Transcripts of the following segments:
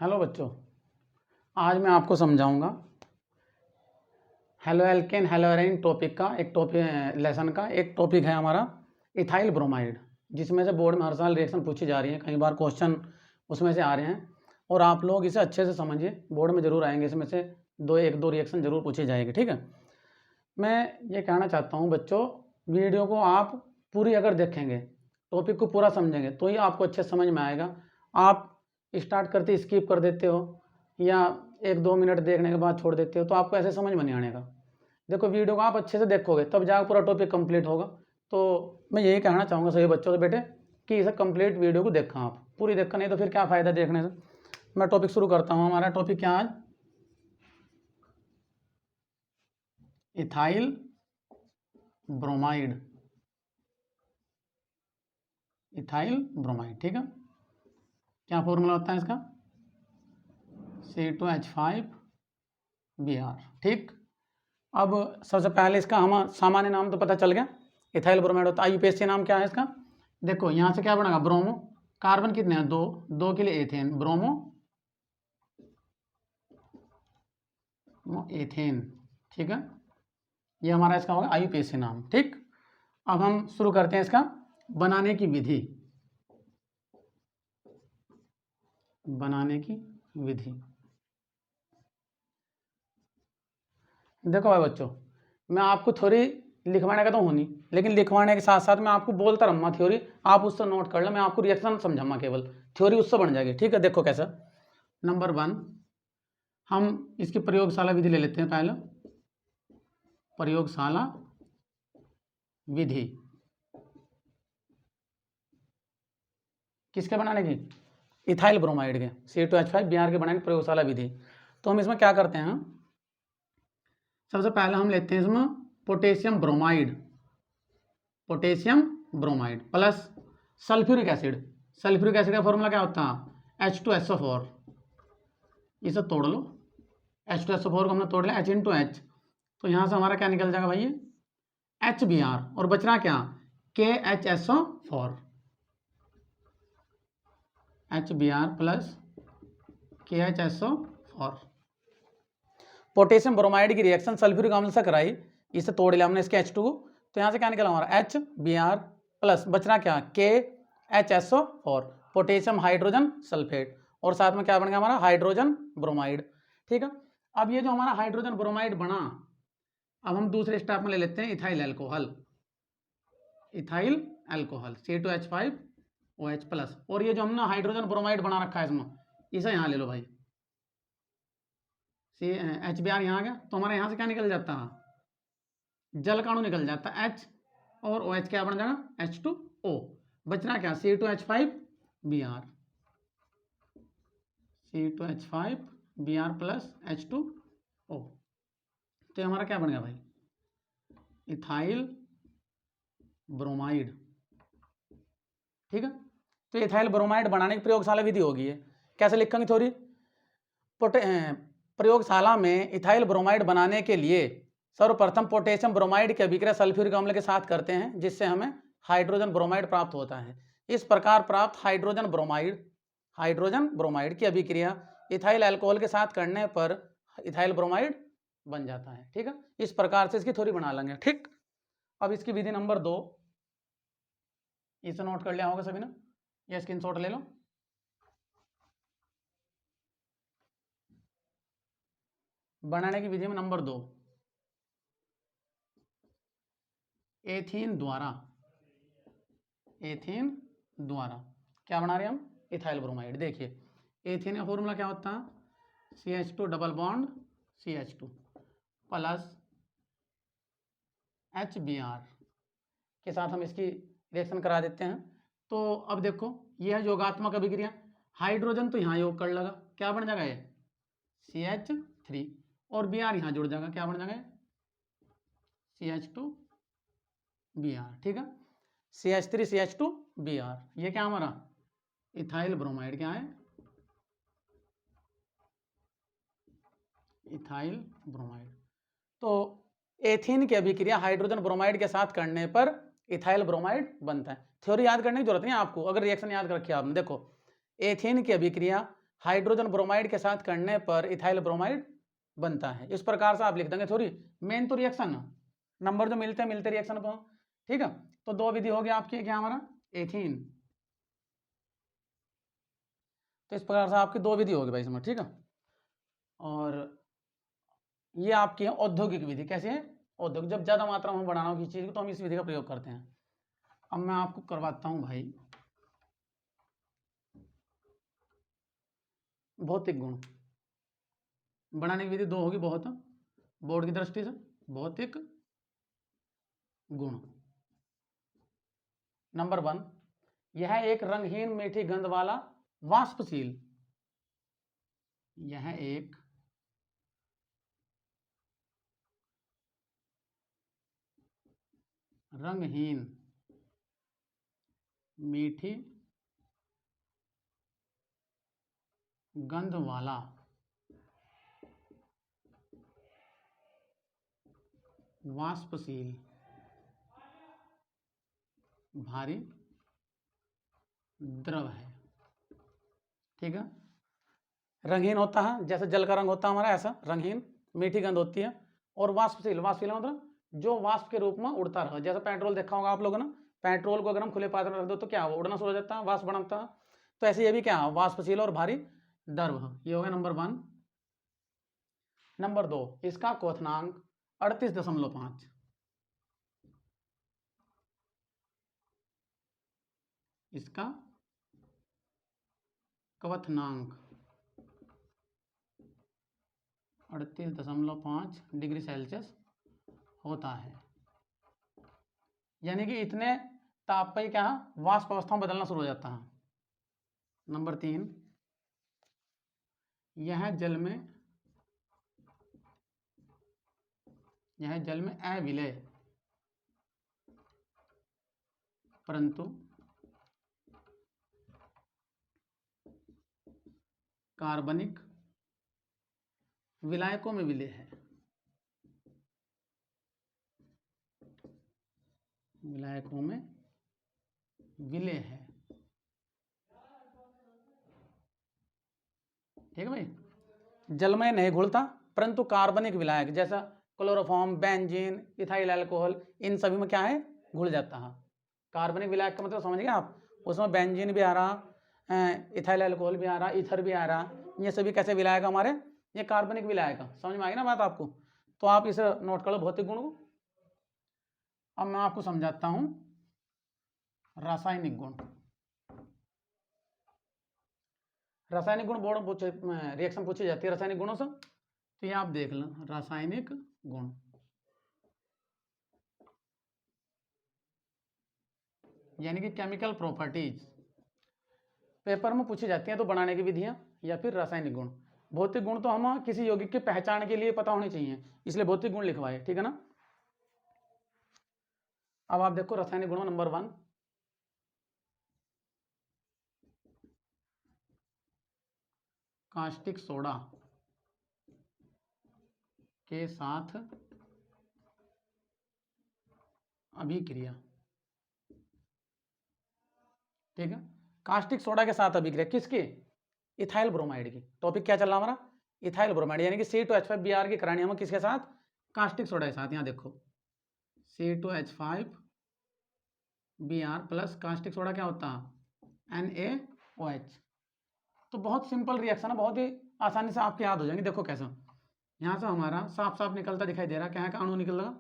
Hello बच्चों, आज मैं आपको समझाऊंगा हेलो एल्केन हेलो एराइन टॉपिक का लेसन का एक टॉपिक है हमारा इथाइल ब्रोमाइड, जिसमें से बोर्ड में हर साल रिएक्शन पूछी जा रही है। कई बार क्वेश्चन उसमें से आ रहे हैं और आप लोग इसे अच्छे से समझिए, बोर्ड में ज़रूर आएंगे। इसमें से एक दो रिएक्शन ज़रूर पूछी जाएगी, ठीक है। मैं ये कहना चाहता हूँ बच्चों, वीडियो को आप पूरी अगर देखेंगे, टॉपिक को पूरा समझेंगे तो ही आपको अच्छे समझ में आएगा। आप स्टार्ट करते स्किप कर देते हो या 1-2 मिनट देखने के बाद छोड़ देते हो तो आपको ऐसे समझ में नहीं आने का। देखो, वीडियो को आप अच्छे से देखोगे तब जाकर पूरा टॉपिक कंप्लीट होगा। तो मैं यही कहना चाहूँगा सभी बच्चों से, बेटे कि इसे कंप्लीट वीडियो को देखा, आप पूरी देखा, नहीं तो फिर क्या फ़ायदा देखने से। मैं टॉपिक शुरू करता हूँ। हमारा टॉपिक क्या आज? Ethyl bromide. इथाइल ब्रोमाइड, ठीक है। क्या फॉर्मूला होता है इसका? C2H5Br, ठीक। अब सबसे पहले इसका हम सामान्य नाम तो पता चल गया, इथाइल ब्रोमाइड होता है। यूपीएससी नाम क्या है इसका? देखो यहाँ से क्या बनेगा, ब्रोमो, कार्बन कितने हैं? 2, 2 के लिए एथेन, ब्रोमो एथेन, ठीक है। ये हमारा इसका होगा आईयूपीएससी नाम, ठीक। अब हम शुरू करते हैं इसका बनाने की विधि। बनाने की विधि, देखो भाई बच्चों, मैं आपको थ्योरी लिखवाने का तो हूँ नहीं, लेकिन लिखवाने के साथ साथ मैं आपको बोलता रहूँगा थ्योरी, आप उससे नोट कर लो। मैं आपको रिएक्शन समझाऊंगा, केवल थ्योरी उससे बन जाएगी, ठीक है। देखो कैसा। नंबर 1, हम इसकी प्रयोगशाला विधि ले लेते हैं पहले। प्रयोगशाला विधि किसके बनाने की? इथाइल ब्रोमाइड के, C2H5Br के बनाने की प्रयोगशाला विधि। तो हम इसमें क्या करते हैं, सबसे पहले हम लेते हैं इसमें potassium bromide. Potassium bromide plus sulphuric acid. Sulphuric acid का फॉर्मूला क्या होता है? H2SO4। इसे तोड़ लो, H2SO4 को हमने तोड़ लिया, H तो यहाँ से हमारा क्या निकल जाएगा भाई? HBr, और बचना क्या? KHSO4। HBr plus KHSO4। Potassium bromide की रिएक्शन सल्फ्यूरिक अम्ल से कराई, इसे तोड़ लिया हमने इसके H2 को, तो यहाँ से क्या निकला हमारा? HBr प्लस बचना क्या? KHSO4, पोटेशियम हाइड्रोजन सल्फेट, और साथ में क्या बन गया हमारा? हाइड्रोजन ब्रोमाइड, ठीक है। अब ये जो हमारा हाइड्रोजन ब्रोमाइड बना, अब हम दूसरे स्टेप में ले लेते हैं ethyl alcohol. Ethyl alcohol C2H5OH plus, और ये जो हमने हाइड्रोजन ब्रोमाइड बना रखा है इसमें, इसे यहाँ ले लो भाई। HBr यहाँ आ गया, तो हमारे यहाँ से क्या निकल जाता है? जल का अणु निकल जाता है H, और OH क्या बन जाएगा? H2O। बचना क्या? C2H5Br। C2H5Br प्लस H2O, तो हमारा क्या बन गया भाई? इथाइल ब्रोमाइड, ठीक है। तो इथाइल ब्रोमाइड बनाने की प्रयोगशाला विधि होगी है। कैसे लिखेंगे थ्योरी? प्रयोगशाला में इथाइल ब्रोमाइड बनाने के लिए सर्वप्रथम पोटेशियम ब्रोमाइड की अभिक्रिया सल्फ्यूरिक अम्ल के साथ करते हैं, जिससे हमें हाइड्रोजन ब्रोमाइड प्राप्त होता है। इस प्रकार प्राप्त हाइड्रोजन ब्रोमाइड की अभिक्रिया इथाइल अल्कोहल के साथ करने पर इथाइल ब्रोमाइड बन जाता है, ठीक है। इस प्रकार से इसकी थ्योरी बना लेंगे, ठीक। अब इसकी विधि नंबर 2, इसे नोट कर लिया होगा सभी ने, या स्क्रीनशॉट ले लो। बनाने की विधि में नंबर 2, एथीन द्वारा क्या बना रहे हैं हम? Ethyl bromide. देखिए एथीन का फॉर्मूला क्या होता है? CH2 double bond CH2 plus HBr के साथ हम इसकी रिएक्शन करा देते हैं। तो अब देखो, यह है योगात्मक अभिक्रिया, हाइड्रोजन तो यहाँ योग कर लगा, क्या बन जाएगा? ये CH3, और Br यहाँ जुड़ जाएगा, क्या बन जाएगा? CH2Br, ठीक है। CH3 CH2Br, ये क्या हमारा? इथाइल ब्रोमाइड क्या है? Ethyl bromide. तो एथीन की अभिक्रिया हाइड्रोजन ब्रोमाइड के साथ करने पर इथाइल ब्रोमाइड बनता है। थ्योरी याद करने की जरूरत नहीं है आपको, अगर रिएक्शन याद कर रखी है आपने। देखो एथीन की अभिक्रिया हाइड्रोजन ब्रोमाइड के साथ करने पर इथाइल ब्रोमाइड बनता है। इस प्रकार से आप लिख देंगे थोड़ी मेन तो रिएक्शन नंबर जो मिलते रिएक्शन पर, ठीक है। तो दो विधि हो गया आपकी, क्या हमारा एथीन। तो इस प्रकार से आपकी दो विधि होगी भाई इसमें, ठीक है। और ये आपकी है औद्योगिक विधि। कैसे है? औद्योगिक, जब ज्यादा मात्रा में बनाना हो किसी चीज को तो हम इस विधि का प्रयोग करते हैं। अब मैं आपको करवाता हूं भाई भौतिक गुण। बनाने की विधि दो होगी, बहुत बोर्ड की दृष्टि से। भौतिक गुण नंबर 1, यह एक रंगहीन मीठी गंध वाला वाष्पशील, यह एक रंगहीन मीठी गंध वाला वाष्पशील भारी द्रव है, ठीक है। रंगहीन होता है, जैसे जल का रंग होता है हमारा, ऐसा रंगहीन, मीठी गंध होती है। और वाष्पशील, वाष्पशील मतलब जो वाष्प के रूप में उड़ता रहे। जैसे पेट्रोल देखा होगा आप लोगों ने, पेट्रोल को अगर हम खुले पात्र में रख दो तो क्या हो, उड़ना शुरू हो जाता है, वाष्प बनता है। तो ऐसे ये भी क्या है, वाष्पशील और भारी द्रव। ये हो गया नंबर 1। नंबर 2, इसका क्वथनांक 38.5। इसका क्वथनांक 38.5 डिग्री सेल्सियस होता है। यानी कि इतने ताप पर क्या वाष्प अवस्था में बदलना शुरू हो जाता है। नंबर 3, यह जल में अविलय परंतु कार्बनिक विलायकों में विलय है। विलायकों में विलय है, ठीक है भाई। जल में नहीं घुलता परंतु कार्बनिक विलायक जैसा क्लोरोफॉर्म, बेंजीन, इथाइल अल्कोहल, इन सभी में क्या है, घुल जाता है। कार्बनिक विलायक का मतलब समझ गए आप, उसमें बेंजीन भी आ रहा, इथाइल अल्कोहल भी आ रहा, ईथर भी आ रहा, ये सभी कैसे विलायक हमारे, ये कार्बनिक विलायक। समझ में आई ना बात आपको? तो आप इसे नोट कर लो भौतिक गुण को। अब मैं आपको समझाता हूं रासायनिक गुण। रासायनिक गुण बोर्ड रिएक्शन पूछी जाती है रासायनिक गुणों से, तो ये आप देख लो रासायनिक गुण। यानी कि केमिकल प्रॉपर्टीज पेपर में पूछी जाती हैं, तो बनाने की विधियां या फिर रासायनिक गुण। भौतिक गुण तो हम किसी यौगिक की पहचान के लिए पता होने चाहिए, इसलिए भौतिक गुण लिखवाए, ठीक है ना। अब आप देखो रासायनिक गुणों नंबर 1, कास्टिक सोडा के साथ अभिक्रिया, ठीक है। कास्टिक सोडा के साथ अभिक्रिया किसकी, इथाइल ब्रोमाइड की। टॉपिक क्या चल रहा हमारा, इथाइल ब्रोमाइड, यानी कि C2H5Br की करानी हम किसके साथ, कास्टिक सोडा के साथ। यहाँ देखो C2H5Br प्लस कास्टिक सोडा क्या होता है, NaOH। तो बहुत सिंपल रिएक्शन है, बहुत ही आसानी से आपके याद हो जाएंगे। देखो कैसा, यहाँ से हमारा साफ साफ निकलता दिखाई दे रहा है, क्या है का अणु निकल रहा,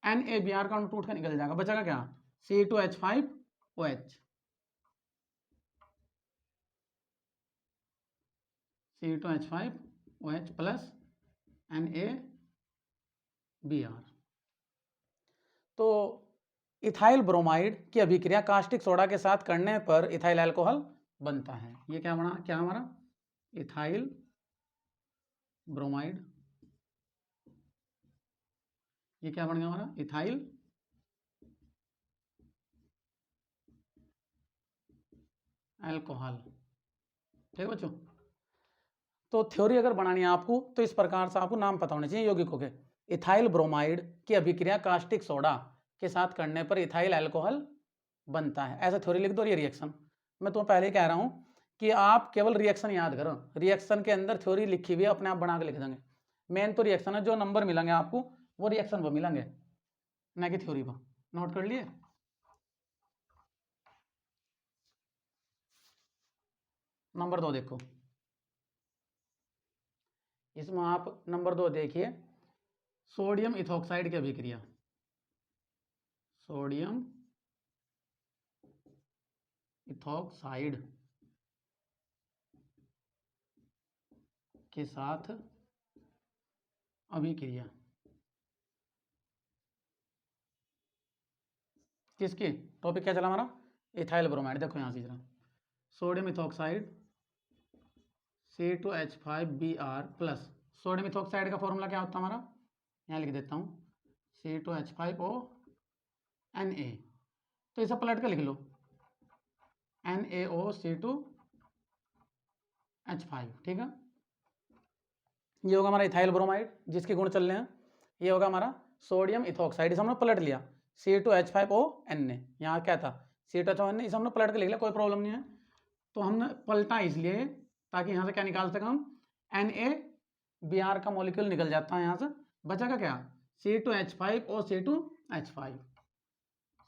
NaBr का अणु टूट कर निकल जाएगा, बचेगा क्या, C2H5OH। C2H5OH plus NaBr। तो इथाइल ब्रोमाइड की अभिक्रिया कास्टिक सोडा के साथ करने पर इथाइल अल्कोहल बनता है। ये क्या बना, क्या हमारा इथाइल ब्रोमाइड, ये क्या बन गया हमारा इथाइल अल्कोहल, ठीक है बच्चों। तो थ्योरी अगर बनानी है आपको तो इस प्रकार से आपको नाम पता होने चाहिए यौगिकों के। इथाइल ब्रोमाइड की अभिक्रिया कास्टिक सोडा के साथ करने पर इथाइल अल्कोहल बनता है, ऐसा थ्योरी लिख दो। ये रिएक्शन मैं तो पहले ही कह रहा हूं कि आप केवल रिएक्शन याद करो, रिएक्शन के अंदर थ्योरी लिखी हुई है, अपने आप बना के लिख देंगे। मेन तो रिएक्शन है, जो नंबर मिलेंगे आपको वो रिएक्शन पर मिलेंगे, ना कि थ्योरी पर। नोट कर लिए। नंबर 2 देखो, इसमें आप नंबर 2 देखिए, सोडियम इथॉक्साइड की अभिक्रिया, सोडियम इथॉक्साइड के साथ अभिक्रिया किसकी, टॉपिक क्या चला हमारा, इथाइल ब्रोमाइड। देखो यहाँ से जरा, sodium ethoxide C2H5Br plus, sodium ethoxide का फॉर्मूला क्या होता है हमारा, यहाँ लिख देता हूँ, C2H5ONa। तो इसे पलट कर लिख लो, NaOC2H5, ठीक है। ये होगा हमारा इथाइल ब्रोमाइड जिसके गुण चल रहे हैं, ये होगा हमारा सोडियम इथॉक्साइड, इसे हमने पलट लिया, C2H5ONa, यहाँ क्या था C2H5ONa, इसे हमने पलट कर लिख लिया, कोई प्रॉब्लम नहीं है। तो हमने पलटा इसलिए ताकि यहाँ से क्या निकाल सकें हम, NaBr का मॉलिक्यूल निकल जाता है यहाँ से, बचेगा क्या C2H5OC2H5,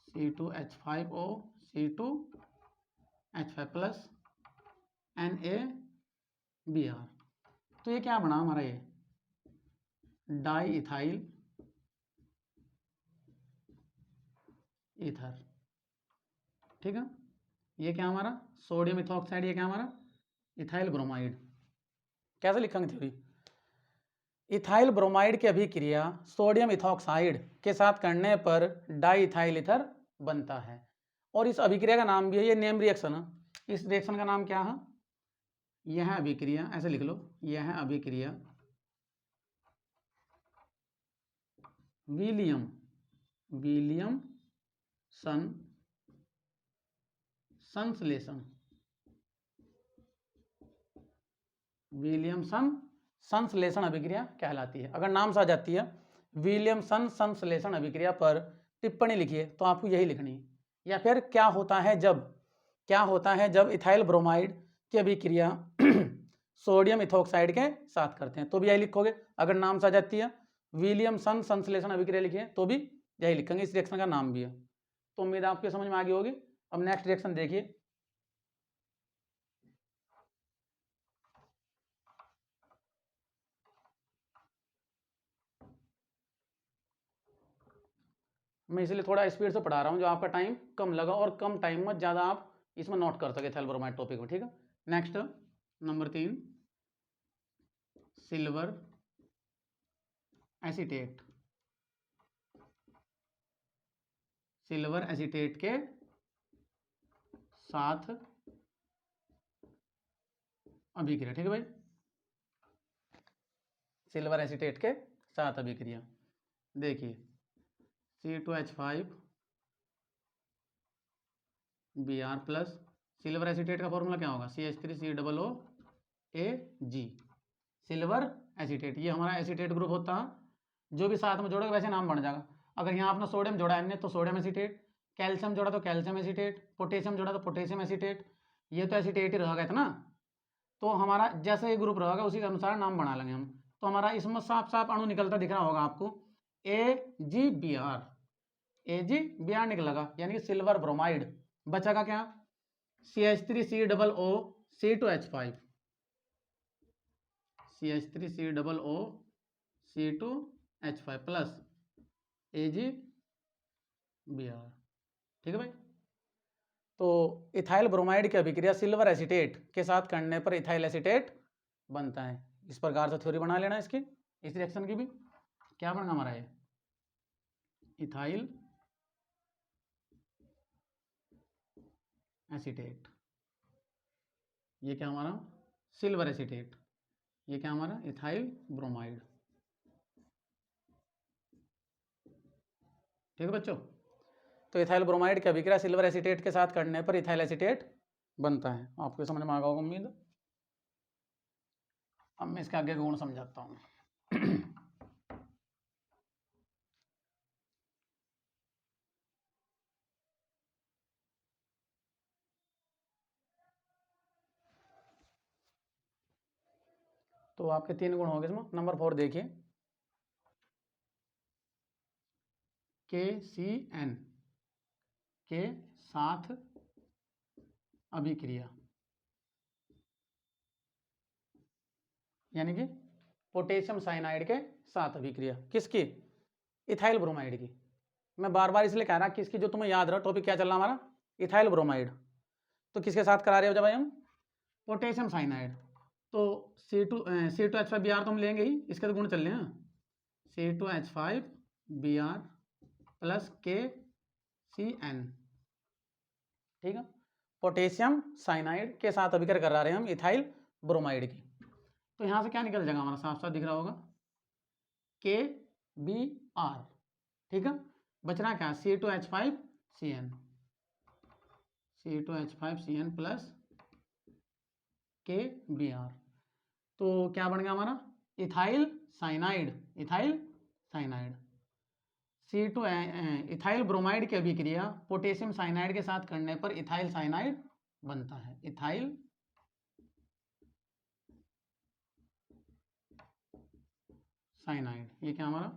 C2H5OC2H5 प्लस NaBr। तो ये क्या बना हमारा, ये डाई इथाइल ईथर, ठीक है। ये क्या हमारा सोडियम इथॉक्साइड, ये क्या हमारा इथाइल ब्रोमाइड। कैसे लिखेंगे थ्योरी, इथाइल ब्रोमाइड की अभिक्रिया सोडियम इथॉक्साइड के साथ करने पर डाई इथाइल ईथर बनता है, और इस अभिक्रिया का नाम भी है, ये नेम रिएक्शन है, इस रिएक्शन का नाम क्या है, यह अभिक्रिया, ऐसे लिख लो, यह अभिक्रिया विलियमसन संश्लेषण, विलियमसन संश्लेषण अभिक्रिया कहलाती है। अगर नाम से आ जाती है विलियमसन संश्लेषण अभिक्रिया पर टिप्पणी लिखिए तो आपको यही लिखनी है, या फिर क्या होता है जब इथाइल ब्रोमाइड की अभिक्रिया सोडियम इथॉक्साइड के साथ करते हैं, तो भी यही लिखोगे। अगर नाम से आ जाती है विलियमसन संश्लेषण अभिक्रिया लिखिए तो भी यही लिखेंगे, इस रिएक्शन का नाम भी है। तो उम्मीद आपको समझ में आ गई होगी। अब नेक्स्ट रिएक्शन देखिए, मैं इसलिए थोड़ा स्पीड से पढ़ा रहा हूँ जो आपका टाइम कम लगा, और कम टाइम में ज़्यादा आप इसमें नोट कर सके इथाइल ब्रोमाइड टॉपिक में, ठीक है। Next number 3, silver acetate, silver acetate के साथ अभिक्रिया, ठीक है भाई, सिल्वर एसीटेट के साथ अभिक्रिया। देखिए C2H5Br प्लस, सिल्वर एसीटेट का फॉर्मूला क्या होगा, CH3COOAG, सिल्वर एसीटेट, ये हमारा एसीटेट ग्रुप होता है, जो भी साथ में जोड़ोगे वैसे नाम बन जाएगा। अगर यहाँ आपने सोडियम जोड़ा है तो सोडियम एसीटेट, कैल्शियम जोड़ा तो कैल्शियम एसीटेट, पोटेशियम जोड़ा तो पोटेशियम एसीटेट, ये तो एसीटेट ही रहेगा इतना। तो हमारा जैसे ये ग्रुप रहेगा उसी के अनुसार नाम बना लेंगे हम। तो हमारा इसमें साफ साफ अणु निकलता दिख रहा होगा आपको, AgBr, AgBr निकलेगा, यानी कि सिल्वर ब्रोमाइड। बचेगा क्या, CH3COOC2H5, CH3COOC2H5 प्लस AgBr, ठीक है भाई। तो इथाइल ब्रोमाइड की अभिक्रिया सिल्वर एसीटेट के साथ करने पर इथाइल एसीटेट बनता है। इस प्रकार से थ्योरी बना लेना इसकी, इस रिएक्शन की भी। क्या बनेगा हमारा ये, इथाइल एसीटेट, ये क्या हमारा सिल्वर एसीटेट, ये क्या हमारा इथाइल ब्रोमाइड, ठीक है बच्चों। तो इथाइल ब्रोमाइड की अभिक्रिया सिल्वर एसीटेट के साथ करने पर इथाइल एसीटेट बनता है। आपको समझ में आ गया होगा उम्मीद। अब मैं इसके आगे गुण समझाता हूँ। तो आपके 3 गुण हो गए इसमें। नंबर 4 देखिए, KCN के साथ अभिक्रिया, यानी कि पोटेशियम साइनाइड के साथ अभिक्रिया किसकी? इथाइल ब्रोमाइड की। मैं बार बार इसलिए कह रहा किसकी, जो तुम्हें याद रहा टॉपिक क्या चल रहा हमारा, इथाइल ब्रोमाइड। तो किसके साथ करा रहे हो जब भाई हम? Potassium cyanide. तो C2H5Br तो हम लेंगे ही, इसके तो गुण चल रहे हैं, C2H5Br प्लस KCN, ठीक है। पोटेशियम साइनाइड के साथ अभिक्रिया करा रहे हैं हम इथाइल ब्रोमाइड की। तो यहाँ से क्या निकल जाएगा हमारा, साफ साफ दिख रहा होगा, KBr, ठीक है। बचना क्या? C2H5Cn, C2H5Cn plus KBr। तो क्या बन गया हमारा? Ethyl cyanide, ethyl cyanide. C2 ethyl bromide की अभिक्रिया पोटेशियम साइनाइड के साथ करने पर इथाइल साइनाइड बनता है, इथाइल साइनाइड। ये क्या हमारा?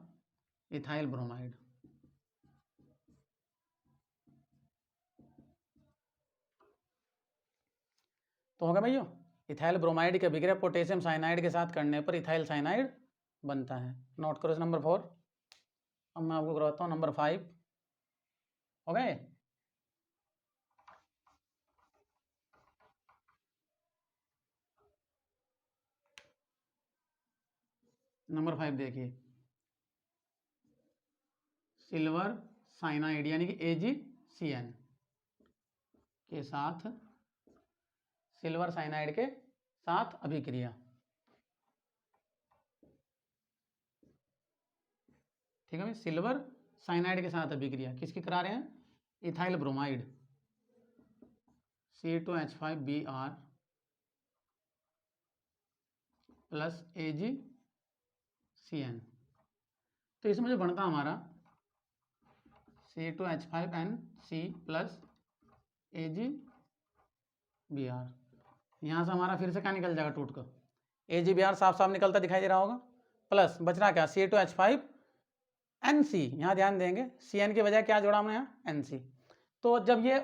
Ethyl bromide. तो होगा भैया, इथाइल ब्रोमाइड की अभिक्रिया पोटेशियम साइनाइड के साथ करने पर इथाइल साइनाइड बनता है। नोट करो नंबर 4। अब मैं आपको करवाता हूँ नंबर 5, हो गए? नंबर 5 देखिए, सिल्वर साइनाइड यानी कि AgCN के साथ, सिल्वर साइनाइड के साथ अभिक्रिया, ठीक है भाई। सिल्वर साइनाइड के साथ अभिक्रिया किसकी करा रहे हैं? Ethyl bromide, C2H5Br plus AgCN। तो इसमें जो बनता हमारा C2H5NC प्लस AgBr, यहाँ से हमारा फिर से क्या निकल जाएगा टूट कर? AgBr साफ साफ निकलता दिखाई दे रहा होगा, प्लस बचना क्या? C2H5NC। यहाँ ध्यान देंगे CN की बजाय क्या जोड़ा हमने यहाँ? NC। तो जब ये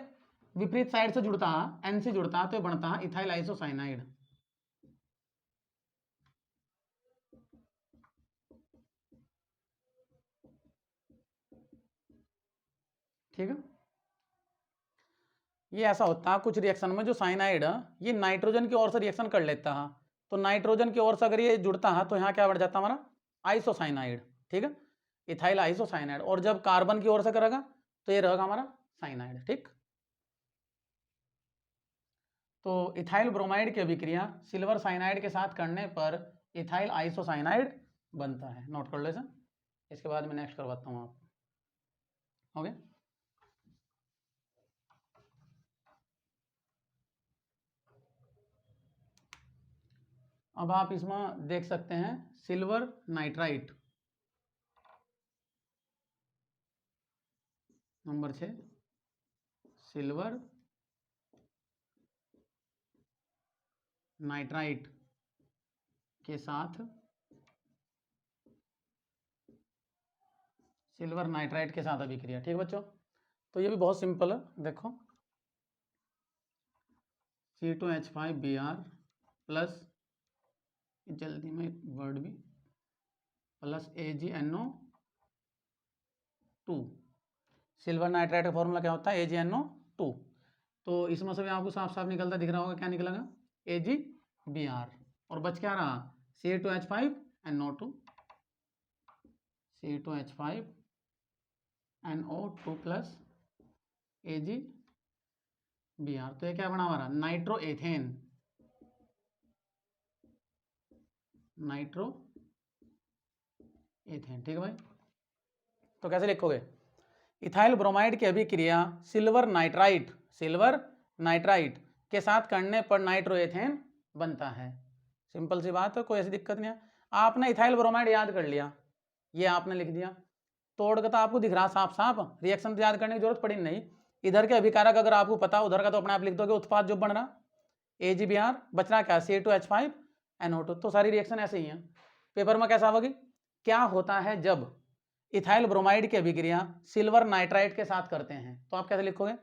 विपरीत साइड से जुड़ता है, NC जुड़ता है, तो बनता है इथाइल आइसोसाइनाइड, ठीक है। ये ऐसा होता है कुछ रिएक्शन में, जो साइनाइड है ये नाइट्रोजन की ओर से रिएक्शन कर लेता है, तो नाइट्रोजन की ओर से अगर ये जुड़ता है तो यहाँ क्या बढ़ जाता है हमारा? आइसोसाइनाइड, ठीक है, इथाइल आइसोसाइनाइड। और जब कार्बन की ओर से करेगा तो ये रहेगा हमारा साइनाइड, ठीक। तो इथाइल ब्रोमाइड की अभिक्रिया सिल्वर साइनाइड के साथ करने पर इथाइल आइसोसाइनाइड बनता है। नोट कर लो इसे, इसके बाद मैं नेक्स्ट करवाता हूँ आपको, ओके। अब आप इसमें देख सकते हैं silver nitrite, number 6, silver nitrite के साथ, सिल्वर नाइट्राइट के साथ अभिक्रिया, ठीक बच्चों। तो ये भी बहुत सिंपल है, देखो C2H5Br प्लस, जल्दी में वर्ड भी, प्लस AgNO2। सिल्वर नाइट्राइट का फॉर्मूला क्या होता है? AgNO2। तो इसमें से भी आपको साफ साफ निकलता दिख रहा होगा, क्या निकलेगा? AgBr। और बच क्या रहा? C2H5NO2, C2H5NO2 plus AgBr। तो ये क्या बना हमारा? नाइट्रोएथेन, नाइट्रोएथेन, ठीक है भाई। तो कैसे लिखोगे? इथाइल ब्रोमाइड की अभिक्रिया सिल्वर नाइट्राइट, सिल्वर नाइट्राइट के साथ करने पर नाइट्रोएथेन बनता है। सिंपल सी बात है, कोई ऐसी दिक्कत नहीं है। आपने इथाइल ब्रोमाइड याद कर लिया, ये आपने लिख दिया, तोड़ का तो आपको दिख रहा साफ साफ, रिएक्शन तो याद करने की जरूरत पड़ी नहीं। इधर के अभिकारक अगर आपको पता, उधर का तो अपने आप लिख दोगे उत्पाद जो बन रहा, AgBr। बच रहा क्या? C2H5 NO2। तो सारी रिएक्शन ऐसे ही हैं। पेपर में कैसा होगी, क्या होता है जब इथाइल ब्रोमाइड की अभिक्रिया सिल्वर नाइट्राइट के साथ करते हैं, तो आप कैसे लिखोगे,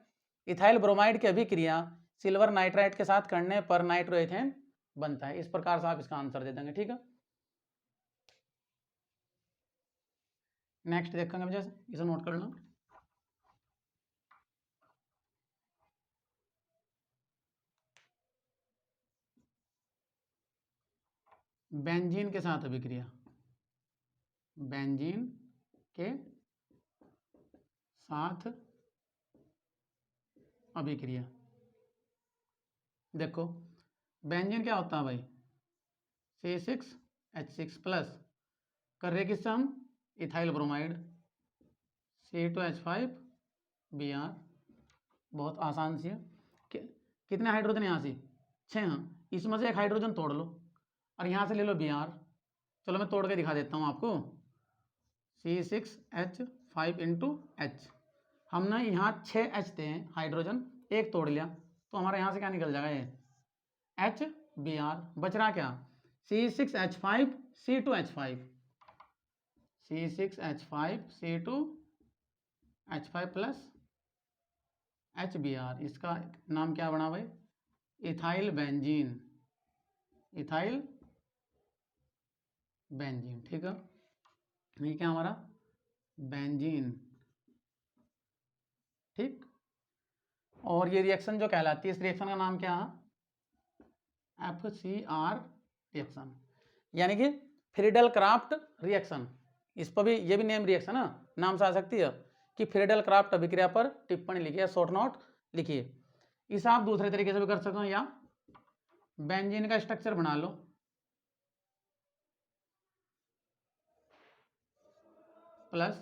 इथाइल ब्रोमाइड की अभिक्रिया सिल्वर नाइट्राइट के साथ करने पर नाइट्रोएथेन बनता है। इस प्रकार से आप इसका आंसर दे देंगे। ठीक है, नेक्स्ट देखेंगे, जैसे इसे नोट कर लो। बेंजीन के साथ अभिक्रिया, बेंजीन के साथ अभिक्रिया। देखो बेंजीन क्या होता है भाई, C6H6 प्लस, कर रहे किससे हम, इथाइल ब्रोमाइड, C2H5Br। बहुत आसान सी है। कितने हाइड्रोजन यहाँ से, 6 हाँ, इसमें से एक हाइड्रोजन तोड़ लो और यहाँ से ले लो Br। चलो मैं तोड़ के दिखा देता हूँ आपको। C6H5 इंटू H, हमने यहाँ 6 H थे हाइड्रोजन, एक तोड़ लिया तो हमारा यहाँ से क्या निकल जाएगा, ये HBr। बच रहा क्या, C6H5 C2H5, C6H5 C2H5 plus HBr। इसका नाम क्या बना भाई, इथाइल बेंजीन, इथाइल बेंजीन। ठीक है, ये क्या हमारा बेंजीन। ठीक, और ये रिएक्शन जो कहलाती है, इस रिएक्शन का नाम क्या है, FCR रिएक्शन, यानी कि फ्रीडल क्राफ्ट रिएक्शन। इस पर भी, ये भी नेम रिएक्शन है, नाम से आ सकती है कि फ्रीडल क्राफ्ट अभिक्रिया पर टिप्पणी लिखिए, शॉर्ट नोट लिखिए। इसे आप दूसरे तरीके से भी कर सकते हो, या बेंजीन का स्ट्रक्चर बना लो, प्लस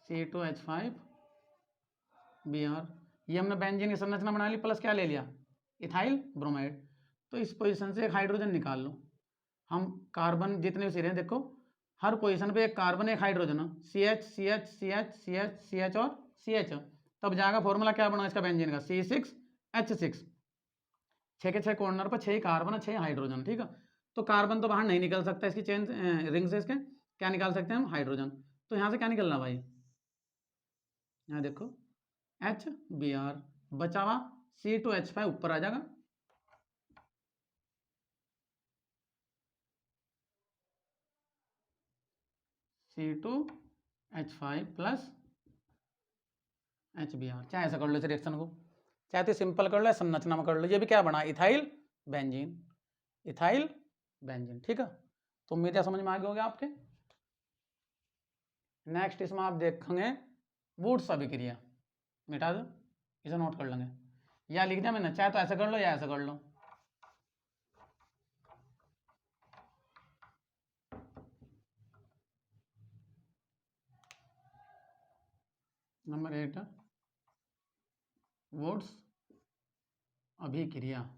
C2H5Br। ये हमने बेंजीन की संरचना बना ली, प्लस क्या ले लिया, इथाइल ब्रोमाइड। तो इस पोजीशन से एक हाइड्रोजन निकाल लो। हम कार्बन जितने भी सिरे हैं देखो, हर पोजीशन पे एक कार्बन एक hydrogen, CH CH CH CH CH और CH। तब जाएगा फॉर्मूला क्या बना इसका बेंजीन का, C6H6। 6 के 6 कॉर्नर पर 6 कार्बन और 6 हाइड्रोजन। ठीक है, तो कार्बन तो बाहर नहीं निकल सकता इसकी चेन रिंग से, इसके क्या निकाल सकते हैं हम, हाइड्रोजन। तो यहाँ से क्या निकलना भाई, यहाँ देखो HBr, बचा हुआ C2H5 ऊपर आ जाएगा, C2H5 प्लस HBr। चाहे ऐसा कर लो इस रिएक्शन को, चाहे तो सिंपल कर लो, संरचना में कर लो। ये भी क्या बना, इथाइल बेंजीन, इथाइल बेंजीन। ठीक है, तो उम्मीद है समझ में आ गया होगा आपके। नेक्स्ट इसमें आप देखेंगे वुड्स अभिक्रिया, मिटा दो, इसे नोट कर लेंगे, या लिख दिया मैंने, चाहे तो ऐसा कर लो या ऐसा कर लो। नंबर 8 वुड्स अभिक्रिया।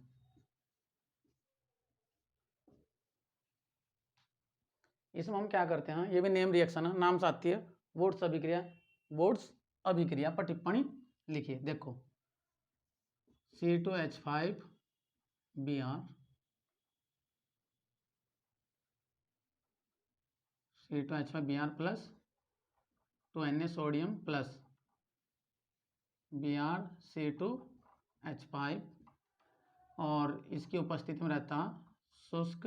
इसमें हम क्या करते हैं, ये भी नेम रिएक्शन है, नाम से आती है, वुड्स अभिक्रिया। वुड्स अभिक्रिया पर टिप्पणी लिखिए। देखो C2H5Br, C2H5Br plus 2Na sodium plus BrC2H5, और इसकी उपस्थिति में रहता शुष्क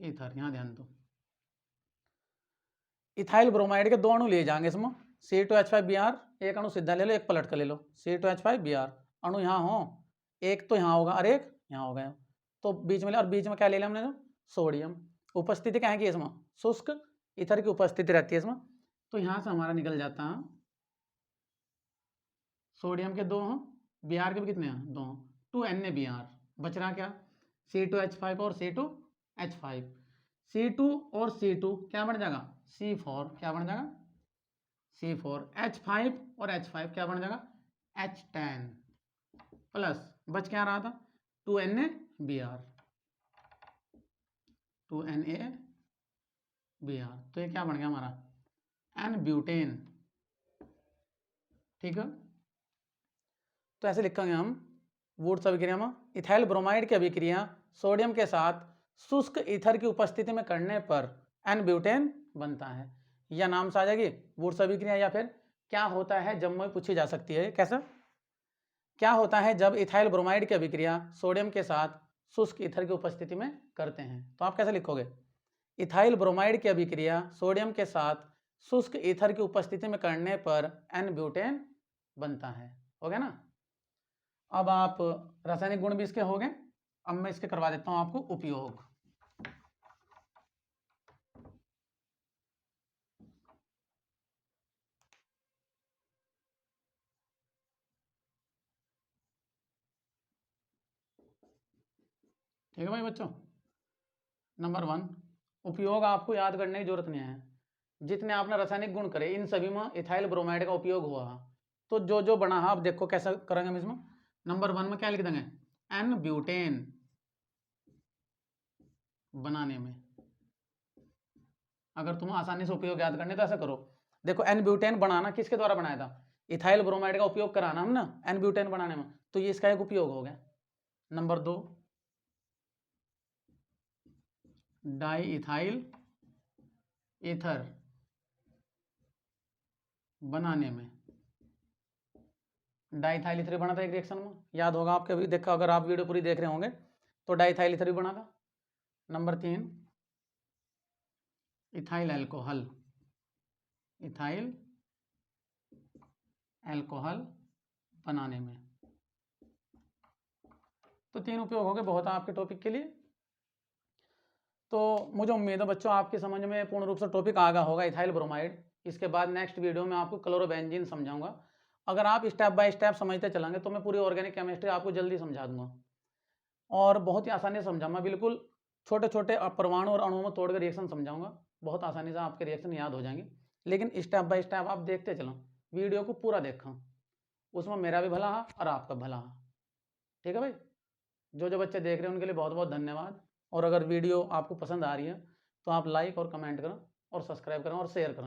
ईथर। यहाँ ध्यान दो, इथाइल ब्रोमाइड के 2 अणु लिए जाएंगे इसमें, C2H5Br, एक अणु सीधा ले लो, एक पलट कर ले लो, C2H5Br अणु यहाँ हो, एक तो यहाँ होगा और एक यहाँ होगा, तो बीच में ले, और बीच में क्या ले लिया हमने, सोडियम। उपस्थिति क्या है कि इसमें शुष्क ईथर की उपस्थिति रहती है इसमें, तो यहाँ से हमारा निकल जाता है, सोडियम के 2 हैं, Br के भी कितने हैं, 2, 2NaBr। बच रहा क्या, C2H5 और C2H5, C2 और C2 क्या बन जाएगा, C4, क्या बन जाएगा, C4। H5 और H5 क्या बन जाएगा, H10 प्लस, बच क्या रहा था, 2NaBr, 2NaBr। तो ये क्या बन गया हमारा, N-ब्यूटेन। ठीक है, तो ऐसे लिखेंगे हम वुड्स अभिक्रिया में, इथाइल ब्रोमाइड की अभिक्रिया सोडियम के साथ शुष्क ईथर की उपस्थिति में करने पर एन ब्यूटेन बनता है। या नाम से आ जाएगी वुड्स अभिक्रिया, या फिर क्या होता है जब में पूछी जा सकती है। कैसा क्या होता है जब इथाइल ब्रोमाइड की अभिक्रिया सोडियम के साथ शुष्क ईथर की उपस्थिति में करते हैं। तो आप कैसे लिखोगे, इथाइल ब्रोमाइड की अभिक्रिया सोडियम के साथ शुष्क ईथर की उपस्थिति में करने पर एन ब्यूटेन बनता है। हो गया ना। अब आप रासायनिक गुण भी इसके हो गए। अब मैं इसके करवा देता हूं आपको उपयोग। ठीक है भाई बच्चों। नंबर 1 उपयोग आपको याद करने की जरूरत नहीं है। जितने आपने रासायनिक गुण करे इन सभी में इथाइल ब्रोमाइड का उपयोग हुआ। तो जो जो बना है आप देखो कैसा करेंगे हम इसमें। नंबर 1 में क्या लिख देंगे, एन ब्यूटेन बनाने में। अगर तुम्हें आसानी से उपयोग याद करने तो ऐसा करो। देखो एन ब्यूटेन बनाना किसके द्वारा बनाया था, इथाइल ब्रोमाइड का उपयोग कराना हम ना एन ब्यूटेन बनाने में, तो ये इसका एक उपयोग हो गया। नंबर 2 डाई इथाइल ईथर बनाने में। डाइथाइल ईथर बना था एक रिएक्शन में, याद होगा आपके भी। देखा अगर आप वीडियो पूरी देख रहे होंगे तो डाइथाइल ईथर भी बना था। Number 3 ethyl alcohol, ethyl alcohol बनाने में। तो 3 उपयोग हो गए, बहुत है आपके टॉपिक के लिए। तो मुझे उम्मीद है बच्चों आपकी समझ में पूर्ण रूप से टॉपिक आ गया होगा इथाइल ब्रोमाइड। इसके बाद नेक्स्ट वीडियो में आपको क्लोरोबेंजीन समझाऊंगा। अगर आप स्टेप बाय स्टेप समझते चलेंगे तो मैं पूरी ऑर्गेनिक केमिस्ट्री आपको जल्दी समझा दूंगा और बहुत ही आसानी से समझाऊंगा। बिल्कुल छोटे छोटे परमाणु और अणुओं में तोड़कर रिएक्शन समझाऊंगा, बहुत आसानी से आपके रिएक्शन याद हो जाएंगे। लेकिन स्टेप बाय स्टेप आप देखते चलो, वीडियो को पूरा देखा, उसमें मेरा भी भला है और आपका भला है। ठीक है भाई। जो जो बच्चे देख रहे हैं उनके लिए बहुत बहुत धन्यवाद। और अगर वीडियो आपको पसंद आ रही है तो आप लाइक और कमेंट करें और सब्सक्राइब करें और शेयर करें।